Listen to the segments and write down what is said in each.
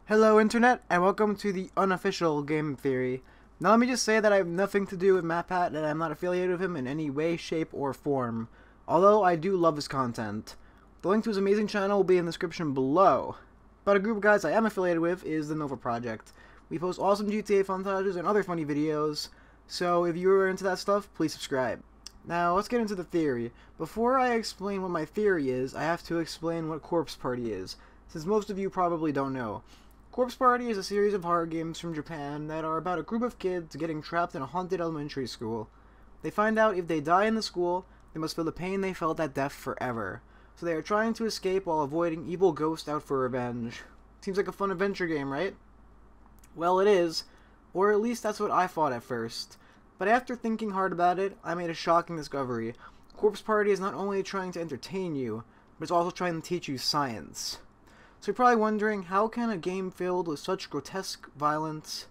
Hello Internet, and welcome to the unofficial Game Theory. Now let me just say that I have nothing to do with MatPat and I'm not affiliated with him in any way, shape, or form. Although I do love his content. The link to his amazing channel will be in the description below. But a group of guys I am affiliated with is the Nova Project. We post awesome GTA montages and other funny videos, so if you are into that stuff, please subscribe. Now let's get into the theory. Before I explain what my theory is, I have to explain what Corpse Party is, since most of you probably don't know. Corpse Party is a series of horror games from Japan that are about a group of kids getting trapped in a haunted elementary school. They find out if they die in the school, they must feel the pain they felt at death forever. So they are trying to escape while avoiding evil ghosts out for revenge. Seems like a fun adventure game, right? Well, it is, or at least that's what I thought at first. But after thinking hard about it, I made a shocking discovery. Corpse Party is not only trying to entertain you, but it's also trying to teach you science. So you're probably wondering, how can a game filled with such grotesque violence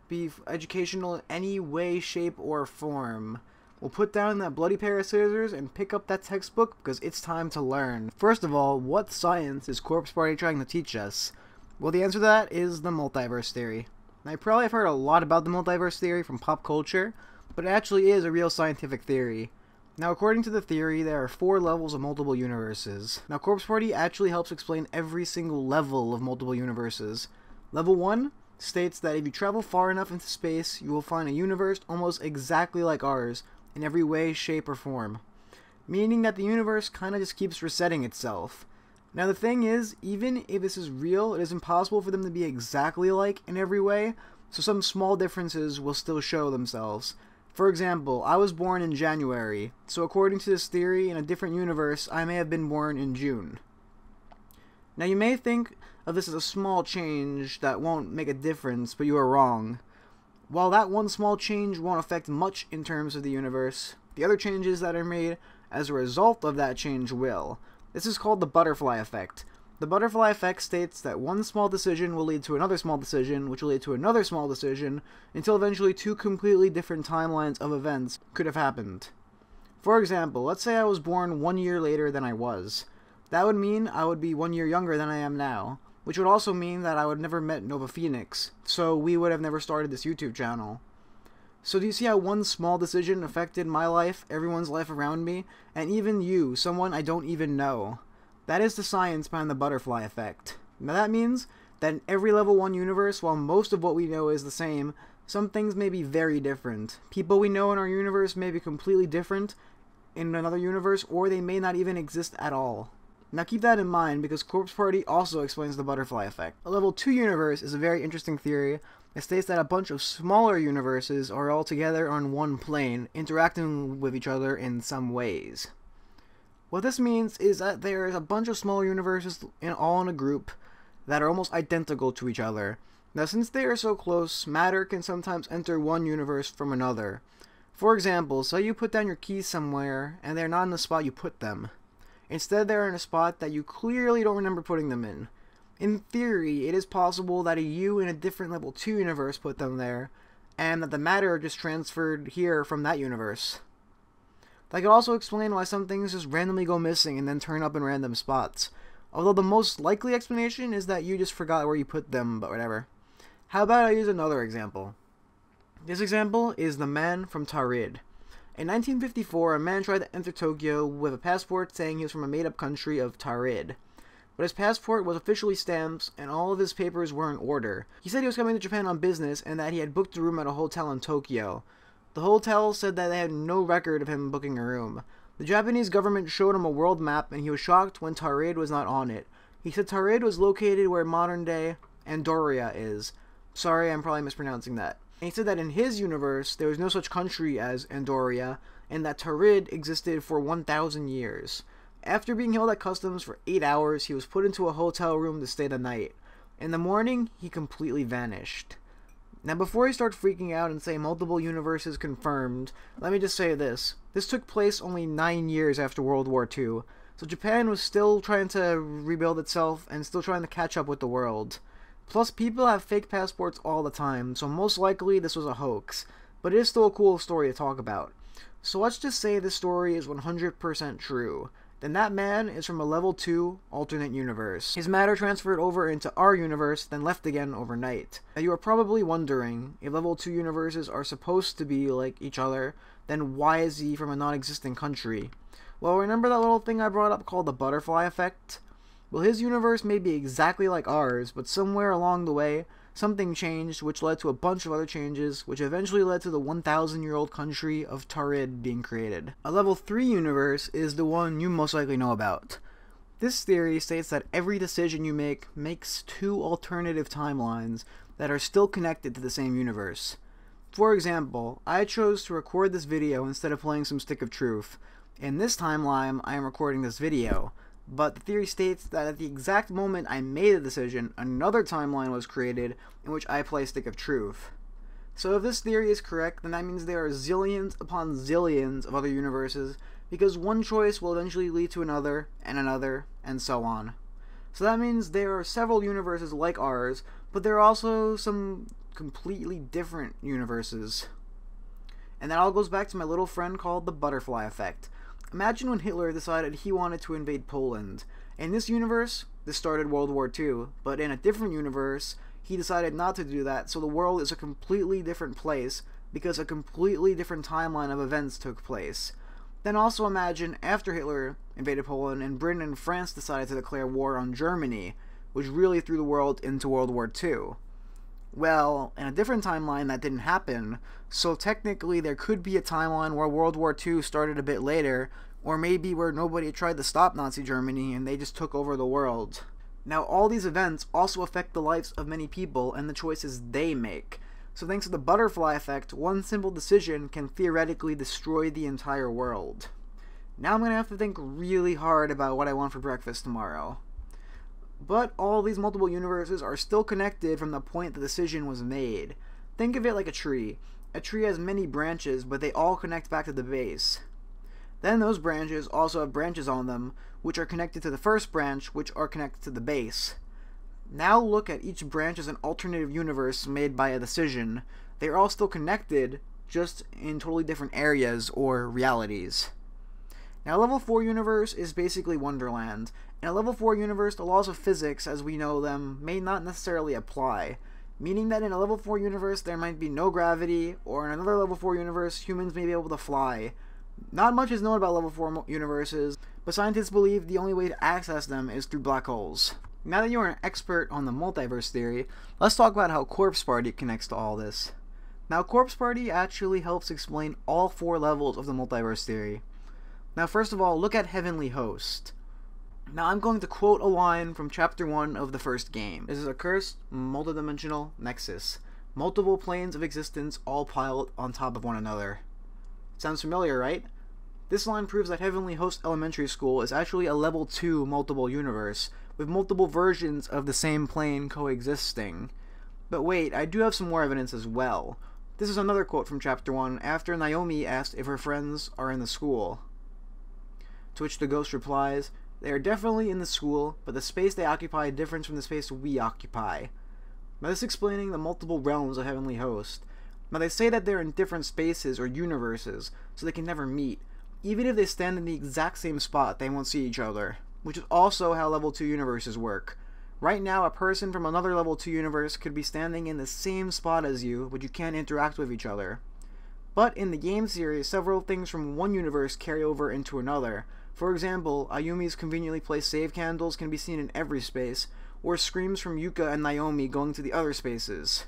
be educational in any way, shape, or form? We'll put down that bloody pair of scissors and pick up that textbook because it's time to learn. First of all, what science is Corpse Party trying to teach us? Well, the answer to that is the multiverse theory. Now, you probably have heard a lot about the multiverse theory from pop culture, but it actually is a real scientific theory. Now, according to the theory, there are 4 levels of multiple universes. Now, Corpse Party actually helps explain every single level of multiple universes. Level 1 states that if you travel far enough into space, you will find a universe almost exactly like ours, in every way, shape, or form. Meaning that the universe kinda just keeps resetting itself. Now, the thing is, even if this is real, it is impossible for them to be exactly alike in every way, so some small differences will still show themselves. For example, I was born in January, so according to this theory, in a different universe, I may have been born in June. Now, you may think of this as a small change that won't make a difference, but you are wrong. While that one small change won't affect much in terms of the universe, the other changes that are made as a result of that change will. This is called the butterfly effect. The butterfly effect states that one small decision will lead to another small decision, which will lead to another small decision, until eventually 2 completely different timelines of events could have happened. For example, let's say I was born 1 year later than I was. That would mean I would be 1 year younger than I am now, which would also mean that I would never met Nova Phoenix, so we would have never started this YouTube channel. So do you see how one small decision affected my life, everyone's life around me, and even you, someone I don't even know? That is the science behind the butterfly effect. Now that means that in every level 1 universe, while most of what we know is the same, some things may be very different. People we know in our universe may be completely different in another universe, or they may not even exist at all. Now keep that in mind, because Corpse Party also explains the butterfly effect. A level 2 universe is a very interesting theory. It states that a bunch of smaller universes are all together on one plane, interacting with each other in some ways. What this means is that there is a bunch of smaller universes all in a group that are almost identical to each other. Now, since they are so close, matter can sometimes enter one universe from another. For example, say you put down your keys somewhere, and they're not in the spot you put them. Instead, they're in a spot that you clearly don't remember putting them in. In theory, it is possible that a you in a different level 2 universe put them there, and that the matter just transferred here from that universe. That could also explain why some things just randomly go missing and then turn up in random spots. Although the most likely explanation is that you just forgot where you put them, but whatever. How about I use another example? This example is the man from Tarid. In 1954, a man tried to enter Tokyo with a passport saying he was from a made-up country of Tarid. But his passport was officially stamped, and all of his papers were in order. He said he was coming to Japan on business, and that he had booked a room at a hotel in Tokyo. The hotel said that they had no record of him booking a room. The Japanese government showed him a world map, and he was shocked when Tarid was not on it. He said Tarid was located where modern-day Andoria is. Sorry, I'm probably mispronouncing that. And he said that in his universe, there was no such country as Andoria, and that Tarid existed for 1,000 years. After being held at customs for 8 hours, he was put into a hotel room to stay the night. In the morning, he completely vanished. Now, before you start freaking out and say multiple universes confirmed, let me just say this. This took place only 9 years after World War II, so Japan was still trying to rebuild itself and still trying to catch up with the world. Plus, people have fake passports all the time, so most likely this was a hoax, but it is still a cool story to talk about. So let's just say this story is 100% true. then that man is from a level 2 alternate universe. His matter transferred over into our universe, then left again overnight. Now you are probably wondering, if level 2 universes are supposed to be like each other, then why is he from a non-existent country? Well, remember that little thing I brought up called the butterfly effect? Well, his universe may be exactly like ours, but somewhere along the way, something changed, which led to a bunch of other changes, which eventually led to the 1,000-year-old country of Tarid being created. A level 3 universe is the one you most likely know about. This theory states that every decision you make makes 2 alternative timelines that are still connected to the same universe. For example, I chose to record this video instead of playing some Stick of Truth. In this timeline, I am recording this video. But the theory states that at the exact moment I made the decision, another timeline was created in which I play Stick of Truth. So if this theory is correct, then that means there are zillions upon zillions of other universes, because one choice will eventually lead to another, and so on. So that means there are several universes like ours, but there are also some completely different universes. And that all goes back to my little friend called the butterfly effect. Imagine when Hitler decided he wanted to invade Poland. In this universe, this started World War II, but in a different universe, he decided not to do that, so the world is a completely different place because a completely different timeline of events took place. Then also imagine after Hitler invaded Poland and Britain and France decided to declare war on Germany, which really threw the world into World War II. Well, in a different timeline that didn't happen, so technically there could be a timeline where World War II started a bit later, or maybe where nobody tried to stop Nazi Germany and they just took over the world. Now all these events also affect the lives of many people and the choices they make. So thanks to the butterfly effect, one simple decision can theoretically destroy the entire world. Now I'm going to have to think really hard about what I want for breakfast tomorrow. But all these multiple universes are still connected from the point the decision was made. Think of it like a tree. A tree has many branches, but they all connect back to the base. Then those branches also have branches on them, which are connected to the first branch, which are connected to the base. Now look at each branch as an alternative universe made by a decision. They are all still connected, just in totally different areas or realities. Now, a level 4 universe is basically Wonderland. In a level 4 universe, the laws of physics, as we know them, may not necessarily apply, meaning that in a level 4 universe, there might be no gravity, or in another level 4 universe, humans may be able to fly. Not much is known about level 4 universes, but scientists believe the only way to access them is through black holes. Now that you are an expert on the multiverse theory, let's talk about how Corpse Party connects to all this. Now, Corpse Party actually helps explain all 4 levels of the multiverse theory. Now, first of all, look at Heavenly Host. Now, I'm going to quote a line from Chapter 1 of the first game. This is a cursed, multidimensional nexus. Multiple planes of existence all piled on top of one another. Sounds familiar, right? This line proves that Heavenly Host Elementary School is actually a level 2 multiple universe, with multiple versions of the same plane coexisting. But wait, I do have some more evidence as well. This is another quote from Chapter 1 after Naomi asked if her friends are in the school. To which the ghost replies, "They are definitely in the school, but the space they occupy differs from the space we occupy." Now this is explaining the multiple realms of Heavenly Host. Now they say that they're in different spaces or universes, so they can never meet. Even if they stand in the exact same spot, they won't see each other, which is also how level 2 universes work. Right now, a person from another level 2 universe could be standing in the same spot as you, but you can't interact with each other. But in the game series, several things from one universe carry over into another. For example, Ayumi's conveniently placed save candles can be seen in every space, or screams from Yuka and Naomi going to the other spaces.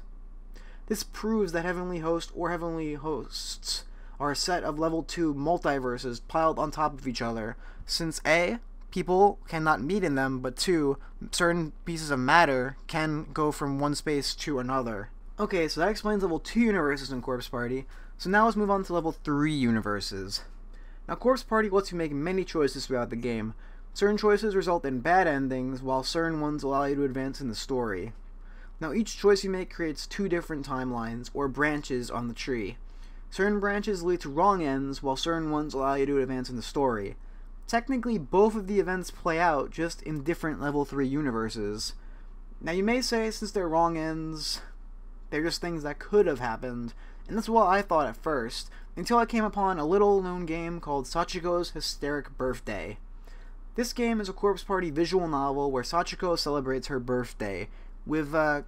This proves that Heavenly Host or Heavenly Hosts are a set of level 2 multiverses piled on top of each other, since A, people cannot meet in them, but 2, certain pieces of matter can go from one space to another. Okay, so that explains level 2 universes in Corpse Party, so now let's move on to level 3 universes. Now, Corpse Party lets you make many choices throughout the game. Certain choices result in bad endings, while certain ones allow you to advance in the story. Now, each choice you make creates 2 different timelines, or branches on the tree. Certain branches lead to wrong ends, while certain ones allow you to advance in the story. Technically, both of the events play out, just in different level 3 universes. Now, you may say, since they're wrong ends, they're just things that could have happened, and that's what I thought at first, until I came upon a little-known game called Sachiko's Hysteric Birthday. This game is a Corpse Party visual novel where Sachiko celebrates her birthday with a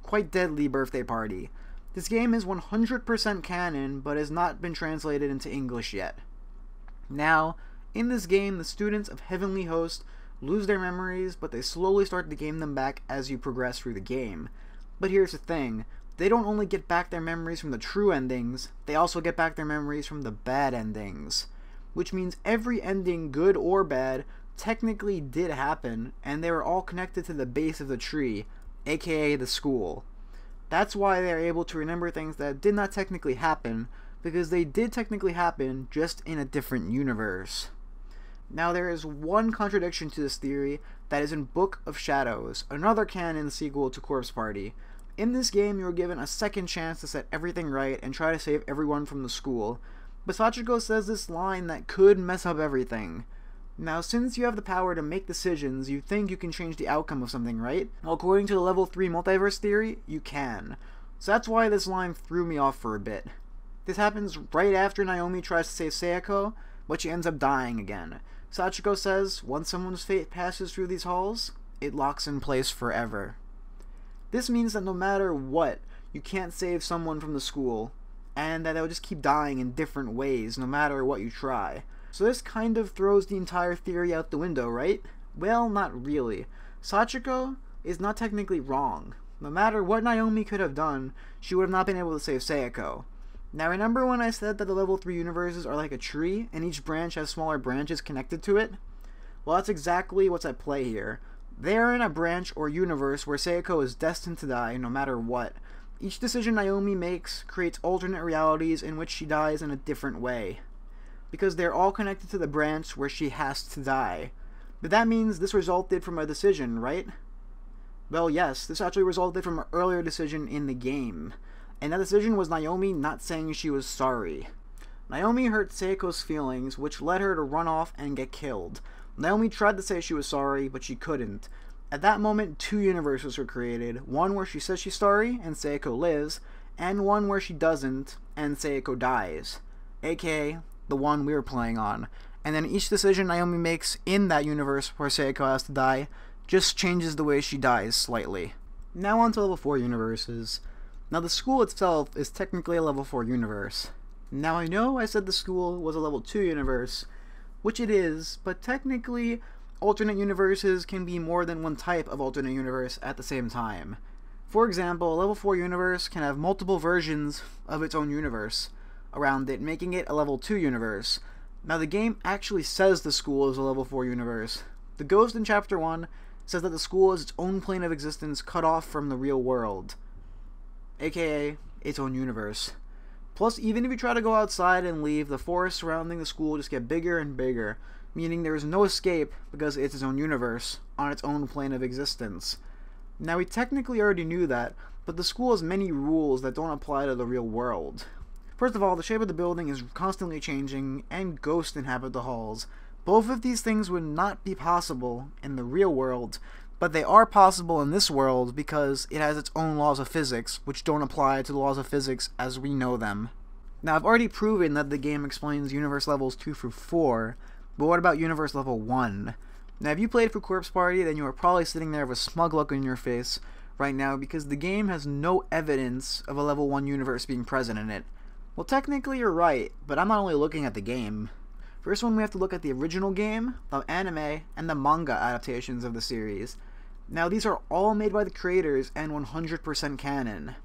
quite deadly birthday party. This game is 100% canon, but has not been translated into English yet. Now, in this game, the students of Heavenly Host lose their memories, but they slowly start to gain them back as you progress through the game. But here's the thing, they don't only get back their memories from the true endings, they also get back their memories from the bad endings. Which means every ending, good or bad, technically did happen, and they were all connected to the base of the tree, aka the school. That's why they're able to remember things that did not technically happen, because they did technically happen, just in a different universe. Now there is one contradiction to this theory that is in Book of Shadows, another canon sequel to Corpse Party. In this game, you are given a second chance to set everything right and try to save everyone from the school, but Sachiko says this line that could mess up everything. Now, since you have the power to make decisions, you think you can change the outcome of something, right? Well, according to the level 3 multiverse theory, you can. So that's why this line threw me off for a bit. This happens right after Naomi tries to save Sayako, but she ends up dying again. Sachiko says, once someone's fate passes through these halls, it locks in place forever. This means that no matter what, you can't save someone from the school, and that they'll just keep dying in different ways no matter what you try. So this kind of throws the entire theory out the window, right? Well, not really. Sachiko is not technically wrong. No matter what Naomi could have done, she would have not been able to save Sayako. Now remember when I said that the level 3 universes are like a tree, and each branch has smaller branches connected to it? Well, that's exactly what's at play here. They are in a branch or universe where Sayako is destined to die no matter what. Each decision Naomi makes creates alternate realities in which she dies in a different way, because they're all connected to the branch where she has to die. But that means this resulted from a decision, right? Well, yes, this actually resulted from an earlier decision in the game, and that decision was Naomi not saying she was sorry. Naomi hurt Sayako's feelings, which led her to run off and get killed. Naomi tried to say she was sorry, but she couldn't. At that moment, 2 universes were created, one where she says she's sorry and Sayako lives, and one where she doesn't and Sayako dies, aka the one we were playing on. And then each decision Naomi makes in that universe where Sayako has to die just changes the way she dies slightly. Now on to level 4 universes. Now the school itself is technically a level 4 universe. Now I know I said the school was a level 2 universe, which it is, but technically alternate universes can be more than one type of alternate universe at the same time. For example, a level 4 universe can have multiple versions of its own universe around it, making it a level 2 universe. Now the game actually says the school is a level 4 universe. The ghost in chapter 1 says that the school is its own plane of existence cut off from the real world, aka its own universe. Plus, even if you try to go outside and leave, the forests surrounding the school just get bigger and bigger, meaning there is no escape because it's its own universe, on its own plane of existence. Now we technically already knew that, but the school has many rules that don't apply to the real world. First of all, the shape of the building is constantly changing, and ghosts inhabit the halls. Both of these things would not be possible in the real world, but they are possible in this world because it has its own laws of physics, which don't apply to the laws of physics as we know them. Now I've already proven that the game explains universe levels 2 through 4, but what about universe level 1? Now if you played for Corpse Party, then you are probably sitting there with a smug look on your face right now because the game has no evidence of a level 1 universe being present in it. Well, technically you're right, but I'm not only looking at the game. First one, we have to look at the original game, the anime, and the manga adaptations of the series. Now these are all made by the creators and 100% canon.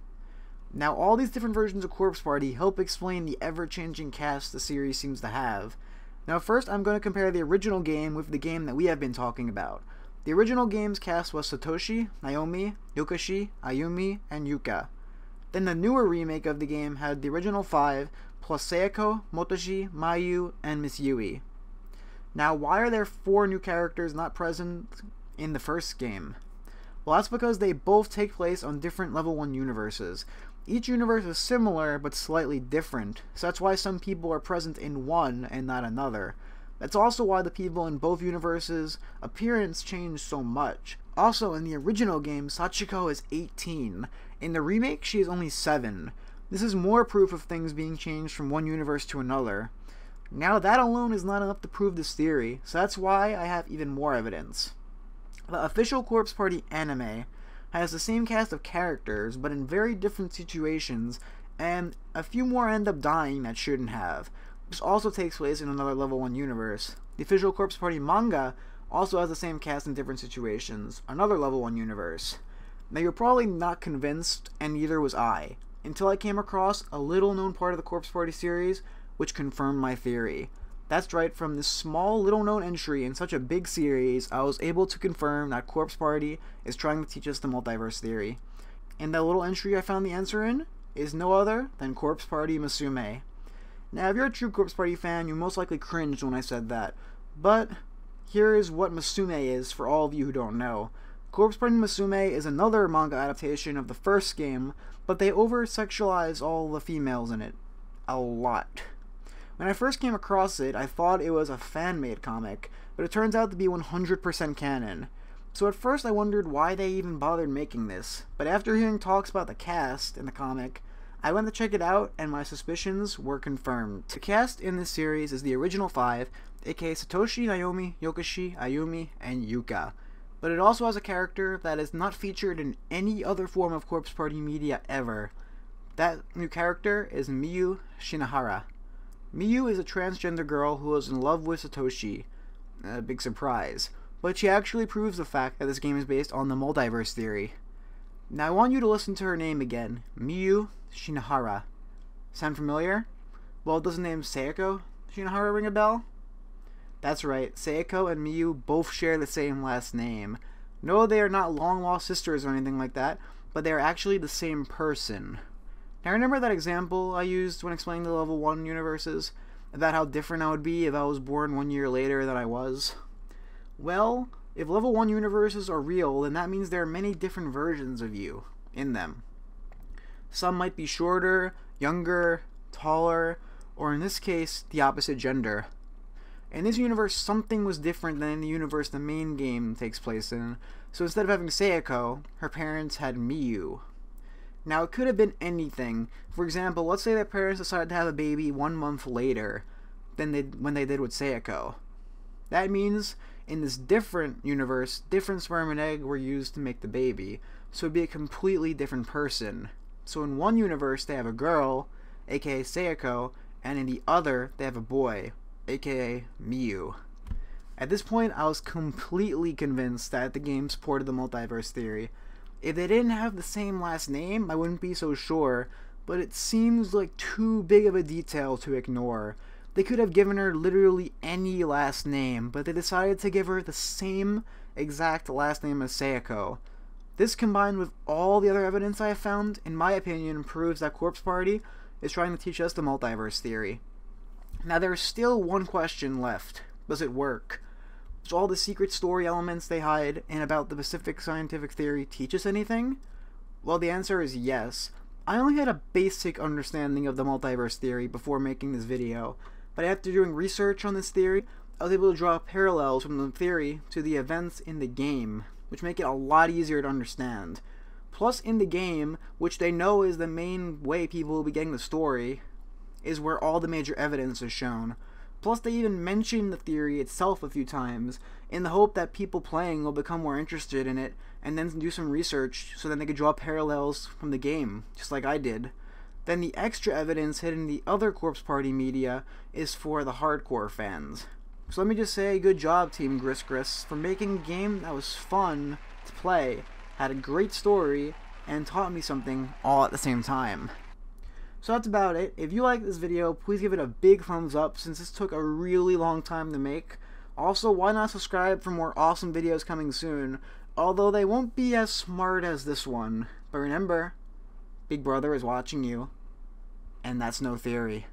Now all these different versions of Corpse Party help explain the ever-changing cast the series seems to have. Now first I'm going to compare the original game with the game that we have been talking about. The original game's cast was Satoshi, Naomi, Yokoshi, Ayumi, and Yuka. Then the newer remake of the game had the original 5, plus Sayako, Motoshi, Mayu, and Miss Yui. Now why are there 4 new characters not present in the first game? Well, that's because they both take place on different level 1 universes. Each universe is similar but slightly different, so that's why some people are present in one and not another. That's also why the people in both universes' appearance change so much. Also, in the original game, Sachiko is 18. In the remake, she is only 7. This is more proof of things being changed from one universe to another. Now that alone is not enough to prove this theory, so that's why I have even more evidence. The official Corpse Party anime has the same cast of characters, but in very different situations, and a few more end up dying that shouldn't have. This also takes place in another level 1 universe. The official Corpse Party manga also has the same cast in different situations, another level 1 universe. Now you're probably not convinced, and neither was I, until I came across a little known part of the Corpse Party series, which confirmed my theory. That's right, from this small little known entry in such a big series, I was able to confirm that Corpse Party is trying to teach us the multiverse theory. And that little entry I found the answer in is no other than Corpse Party Musume. Now if you're a true Corpse Party fan, you most likely cringed when I said that, but here is what Musume is for all of you who don't know. Corpse Party Musume is another manga adaptation of the first game, but they over-sexualize all the females in it. A lot. When I first came across it, I thought it was a fan-made comic, but it turns out to be 100% canon. So at first I wondered why they even bothered making this, but after hearing talks about the cast in the comic, I went to check it out and my suspicions were confirmed. The cast in this series is the original 5, aka Satoshi, Naomi, Yokoshi, Ayumi, and Yuka. But it also has a character that is not featured in any other form of Corpse Party media ever. That new character is Miyu Shinahara. Miyu is a transgender girl who is in love with Satoshi. A big surprise. But she actually proves the fact that this game is based on the multiverse theory. Now I want you to listen to her name again. Miyu Shinahara. Sound familiar? Well, doesn't the name Seiko Shinahara ring a bell? That's right, Seiko and Miyu both share the same last name. No, they are not long-lost sisters or anything like that, but they are actually the same person. Now remember that example I used when explaining the level 1 universes? About how different I would be if I was born 1 year later than I was? Well, if level 1 universes are real, then that means there are many different versions of you in them. Some might be shorter, younger, taller, or in this case, the opposite gender. In this universe, something was different than in the universe the main game takes place in, so instead of having Seiko, her parents had Miyu. Now, it could have been anything. For example, let's say their parents decided to have a baby 1 month later than when they did with Seiko. That means, in this different universe, different sperm and egg were used to make the baby, so it'd be a completely different person. So in one universe, they have a girl, aka Seiko, and in the other, they have a boy, aka Miyu. At this point, I was completely convinced that the game supported the multiverse theory. If they didn't have the same last name, I wouldn't be so sure, but it seems like too big of a detail to ignore. They could have given her literally any last name, but they decided to give her the same exact last name as Seiko. This, combined with all the other evidence I have found, in my opinion, proves that Corpse Party is trying to teach us the multiverse theory. Now there is still one question left. Does it work? Does all the secret story elements they hide and about the specific scientific theory teach us anything? Well, the answer is yes. I only had a basic understanding of the multiverse theory before making this video, but after doing research on this theory, I was able to draw parallels from the theory to the events in the game, which make it a lot easier to understand. Plus, in the game, which they know is the main way people will be getting the story, is where all the major evidence is shown. Plus, they even mention the theory itself a few times, in the hope that people playing will become more interested in it, and then do some research so then they could draw parallels from the game, just like I did. Then the extra evidence hidden in the other Corpse Party media is for the hardcore fans. So let me just say, good job, Team Gris for making a game that was fun to play, had a great story, and taught me something all at the same time. So that's about it. If you like this video, please give it a big thumbs up since this took a really long time to make. Also, why not subscribe for more awesome videos coming soon, although they won't be as smart as this one. But remember, Big Brother is watching you, and that's no theory.